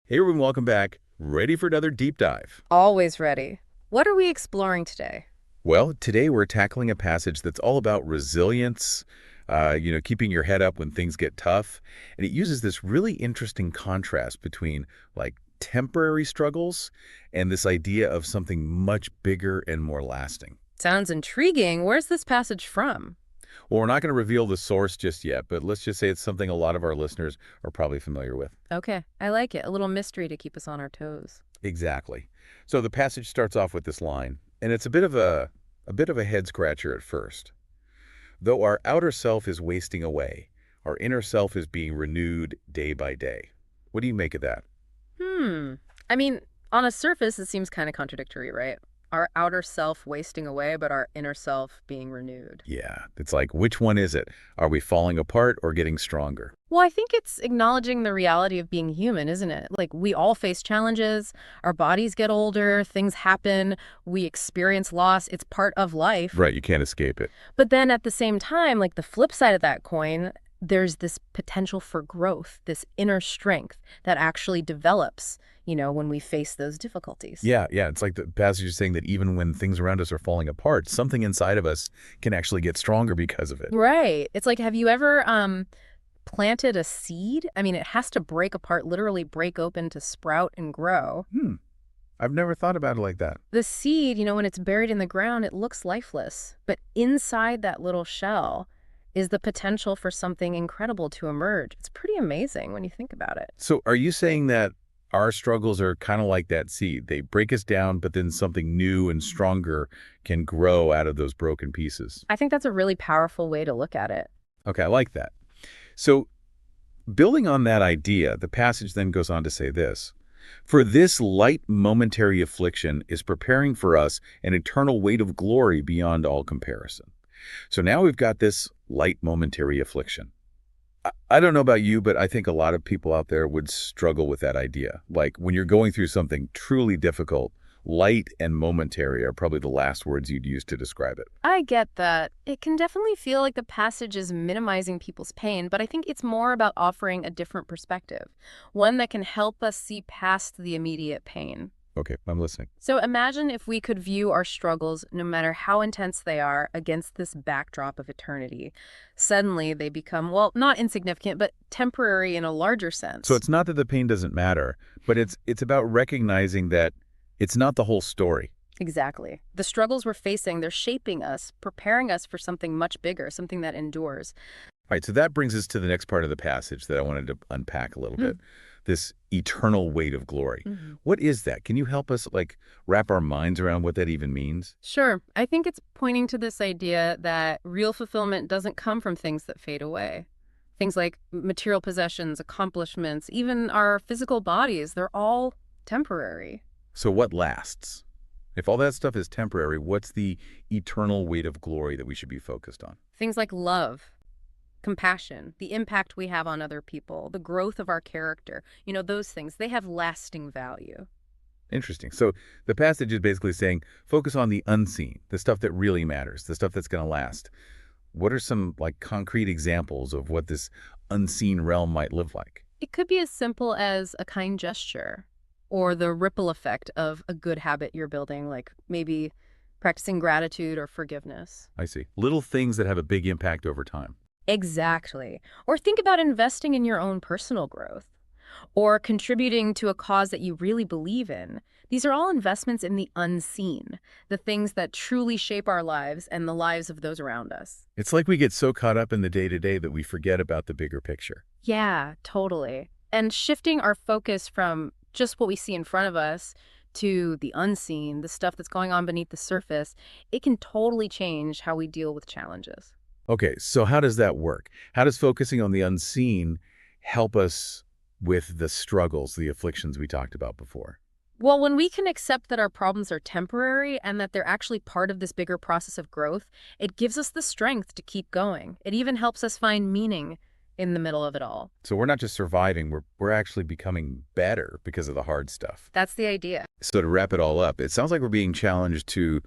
Hey everyone, welcome back. Ready for another deep dive? Always ready. What are we exploring today? Well, today we're tackling a passage that's all about resilience, keeping your head up when things get tough. And it uses this really interesting contrast between like temporary struggles and this idea of something much bigger and more lasting. Sounds intriguing. Where's this passage from? Well, we're not going to reveal the source just yet, but let's just say it's something a lot of our listeners are probably familiar with. Okay, I like it. A little mystery to keep us on our toes. Exactly. So the passage starts off with this line, and it's a bit of a head scratcher at first. Though our outer self is wasting away, our inner self is being renewed day by day. What do you make of that? Hmm. I mean, on a surface, it seems kind of contradictory, right? Our outer self wasting away, but our inner self being renewed. Yeah, it's like, which one is it? Are we falling apart or getting stronger? Well, I think it's acknowledging the reality of being human, isn't it? Like, we all face challenges, our bodies get older, things happen, we experience loss, it's part of life. Right, you can't escape it. But then at the same time, like the flip side of that coin, there's this potential for growth, this inner strength that actually develops, when we face those difficulties. Yeah, it's like the passage is saying that even when things around us are falling apart, something inside of us can actually get stronger because of it. Right. It's like, have you ever planted a seed? I mean, it has to break apart, literally break open to sprout and grow. Hmm, I've never thought about it like that. The seed, when it's buried in the ground, it looks lifeless. But inside that little shell is the potential for something incredible to emerge. It's pretty amazing when you think about it. So are you saying that our struggles are kind of like that seed? They break us down, but then something new and stronger can grow out of those broken pieces. I think that's a really powerful way to look at it. Okay, I like that. So building on that idea, the passage then goes on to say this. For this light momentary affliction is preparing for us an eternal weight of glory beyond all comparison. So now we've got this light momentary affliction. I don't know about you, but I think a lot of people out there would struggle with that idea. Like when you're going through something truly difficult, light and momentary are probably the last words you'd use to describe it. I get that. It can definitely feel like the passage is minimizing people's pain, but I think it's more about offering a different perspective, one that can help us see past the immediate pain. Okay, I'm listening. So imagine if we could view our struggles, no matter how intense they are, against this backdrop of eternity. Suddenly they become, well, not insignificant, but temporary in a larger So sense. it's not that the pain doesn't matter, but it's about recognizing that it's not the whole story. Exactly. The struggles we're facing, they're shaping us, preparing us for something much bigger, something that endures. All right, so that brings us to the next part of the passage that I wanted to unpack a little bit. This eternal weight of glory. Mm-hmm. What is that? Can you help us wrap our minds around what that even means? Sure. I think it's pointing to this idea that real fulfillment doesn't come from things that fade away. Things like material possessions, accomplishments, even our physical bodies, they're all temporary. So what lasts? If all that stuff is temporary, what's the eternal weight of glory that we should be focused on? Things like love, compassion, the impact we have on other people, the growth of our character, those things, they have lasting value. Interesting. So the passage is basically saying focus on the unseen, the stuff that really matters, the stuff that's going to last. What are some concrete examples of what this unseen realm might live like? It could be as simple as a kind gesture or the ripple effect of a good habit you're building, like maybe practicing gratitude or forgiveness. I see. Little things that have a big impact over time. Exactly. Or think about investing in your own personal growth or contributing to a cause that you really believe in. These are all investments in the unseen, the things that truly shape our lives and the lives of those around us. It's like we get so caught up in the day-to-day that we forget about the bigger picture. Yeah, totally. And shifting our focus from just what we see in front of us to the unseen, the stuff that's going on beneath the surface, it can totally change how we deal with challenges. Okay, so how does that work? How does focusing on the unseen help us with the struggles, the afflictions we talked about before? Well, when we can accept that our problems are temporary and that they're actually part of this bigger process of growth, it gives us the strength to keep going. It even helps us find meaning in the middle of it all. So we're not just surviving, we're actually becoming better because of the hard stuff. That's the idea. So to wrap it all up, it sounds like we're being challenged to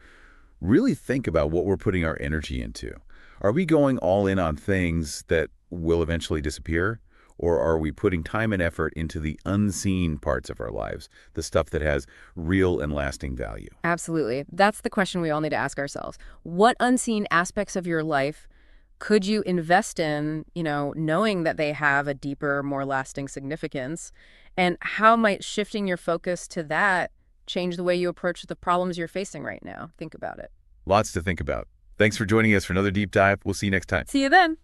really think about what we're putting our energy into. Are we going all in on things that will eventually disappear? Or are we putting time and effort into the unseen parts of our lives, the stuff that has real and lasting value? Absolutely. That's the question we all need to ask ourselves. What unseen aspects of your life could you invest in, knowing that they have a deeper, more lasting significance? And how might shifting your focus to that change the way you approach the problems you're facing right now? Think about it. Lots to think about. Thanks for joining us for another deep dive. We'll see you next time. See you then.